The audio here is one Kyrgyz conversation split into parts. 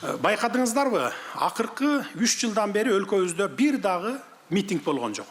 Байкадыңыздарбы? Акыркы 3 жылдан бери өлкөбүздө бир дагы митинг болгон жок.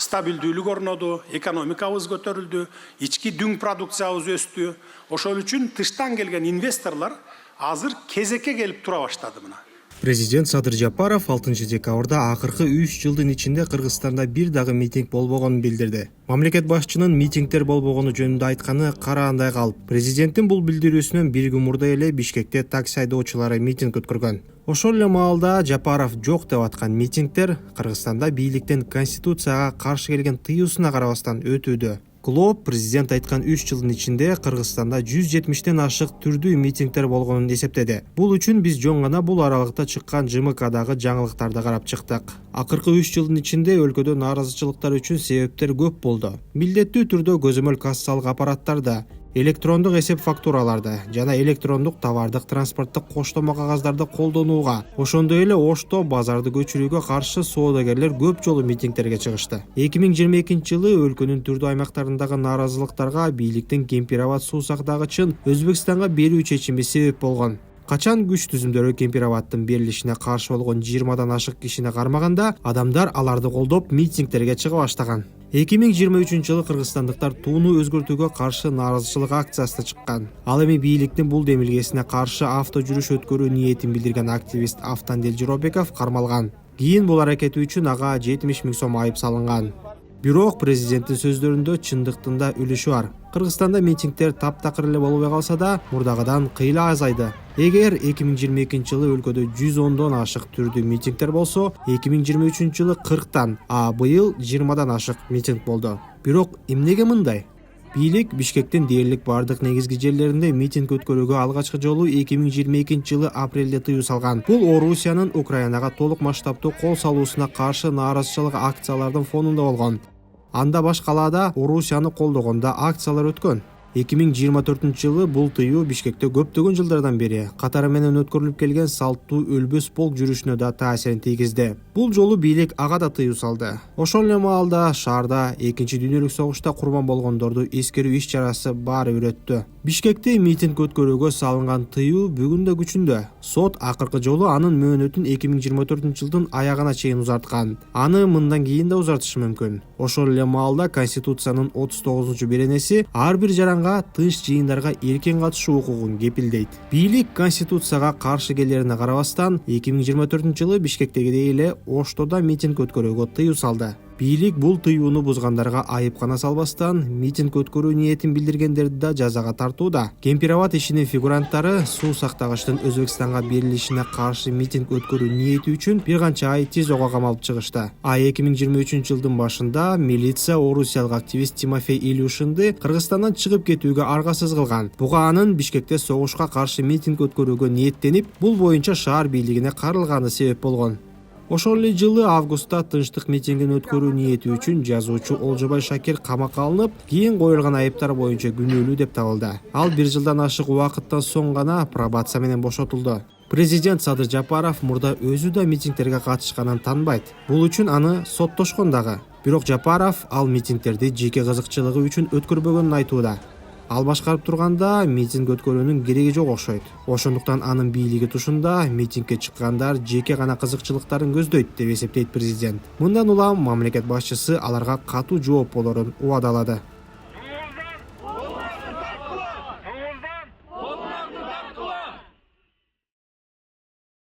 Стабилдүүлүк орноду, экономикабыз көтөрүлдү, ички дүң продукциябыз өстү. Ошол үчүн тыштан келген инвесторлор азыр кезекке келип тура баштады мына. Президент Садыр Жапаров 6 декабрда акыркы 3 жылдын ичинде Кыргызстанда бир дагы митинг болбогонун билдирди. Мамлекет башчынын митингдер болбогону жөнүндө айтканы караандай калып, президенттин бул билдирүүсүнөн бир күн мурда эле Бишкекте такси айдоочулары митинг өткөргөн. Ошол эле маалда Жапаров жок деп аткан митингдер Кыргызстанда бийликтен конституцияга каршы келген тыюусуна карабастан өтүүдө. Клоп президент айткан 3 жылдын ичинде Кыргызстанда 170тен ашык түрдүү митингдер болгонун эсептеди. Бул үчүн биз жөн гана бул аралыкта чыккан ЖМКдагы жаңылыктарды карап чыктык. Акыркы 3 жылдын ичинде өлкөдө нааразычылыктар үчүн себептер көп болду. Милдеттүү түрдө көзөмөл кассалык аппараттарды, электрондук эсеп фактураларды жана электрондук товардык транспорттук коштомо кагаздарды колдонууга, ошондой эле Ошто базарды көчүрүүгө каршы соодагерлер көп жолу митингтерге чыгышты. 2022 жылы өлкөнүн түрдүү аймактарындагы нааразылыктарга бийликтин Кемпир-Абад суусагдагычын Өзбекстанга берүү чечими себеп болгон. Качан күч түзүмдөрү Кемпир-Абадтын берилишине каршы болгон 20дан ашык кишини кармаганда, адамдар аларды колдоп митингтерге чыга баштаган. 2023 жылы кыргызстандыктар тууну өзгөртүүгө каршы нааразычылык акциясына чыккан. Ал эми бийликтин бул демилгесине каршы авто жүрүш өткөрүү ниетин билдирген активист Автандел Жиробеков кармалган. Кийин бул аракети үчүн ага 70 000 сом айып салынган. Бирок президенттин сөздөрүндө чындыктын да үлүшү бар. Кыргызстанда митингдер таптакыр эле болбой калса да, мурдагыдан кыйла азайды. Эгер 2022 жылы өлкөдө 110дон ашык түрдүү митингдер болсо, 2023 жылы 40тан, а быйыл 20дан ашык митинг болду. Бирок эмнеге мындай? Бийлик Бишкектин дээрлик бардык негизги жерлеринде митинг өткөрүүгө алгачкы жолу 2022 жылы апрелде тыюу салган. Бул Орусиянын Украинага толук масштабтуу кол салуусуна каршы нааразычылык акциялардын фонунда болгон. Анда баш калаада Орусияны колдогондо акциялар өткөн. 2024 жылы бул тыюу Бишкекте көптөгөн жылдардан бери катары менен өткөрүлүп келген салттуу өлбөс полк жүрүшүнө да таасирин тийгизди. Бул жолу бийлик ага да тыюу салды. Ошол эле маалда шаарда 2-дүйнөлүк согушта курман болгондорду эскерүү иш чарасы баары бир өттү. Бишкекте митинг өткөрүүгө салынган тыюу бүгүн да күчүндө. Сот акыркы жолу анын мөөнөтүн 2024 жылдын аягына чейин узарткан. Аны мындан кийин да узартышы мүмкүн. Ошол эле маалда Конституциянын 39-беренеси ар бир жаранга тынч жыйындарга эркен катышуу укугун кепилдейт. Бийлик Конституцияга каршы келерине карабастан 2024 жылы Бишкектегидей эле Оштода митинг өткөрүүгө тыюу салды. Бийлик бул тыюуну бузгандарга айыпкана салбастан, митинг өткөрүү ниетин билдиргендерди да жазага тартууда. Кемпир-Абад ишинин фигуранттары суу сактагычтын Өзбекстанга берилишине каршы митинг өткөрүү ниети үчүн бир канча ай ТИЗОго камалып чыгышты. 2023 жылдын башында милиция орусиялык активист Тимофей Илюшинди Кыргызстандан чыгып кетүүгө аргасыз кылган. Буга анын Бишкекте согушка каршы митинг өткөрүүгө ниеттенип, бул боюнча шаар бийлигине карылганы себеп болгон. Ошол эле жылы августта тынчтык митингин өткөрүү ниети үчүн жазуучу Олжобай Шакир камакка алынып, кийин коюлган айыптар боюнча күнөөлүү деп табылды. Ал 1 жылдан ашык убакыттан соң гана пробация менен бошотулду. Президент Садыр Жапаров мурда өзү да митингтерге катышканын танбайт. Бул үчүн аны соттошкон дагы. Бирок Жапаров ал митингтерди жеке кызыкчылыгы үчүн өткөрбөгөнүн айтууда. Ал башкарып турганда митинг өткөрүүнүн кереги жок окшойт. Ошондуктан анын бийлиги тушунда митингге чыккандар жеке гана кызыкчылыктарын көздөйт деп эсептейт президент. Мындан улам мамлекет башчысы аларга катуу жооп болорун убадалады.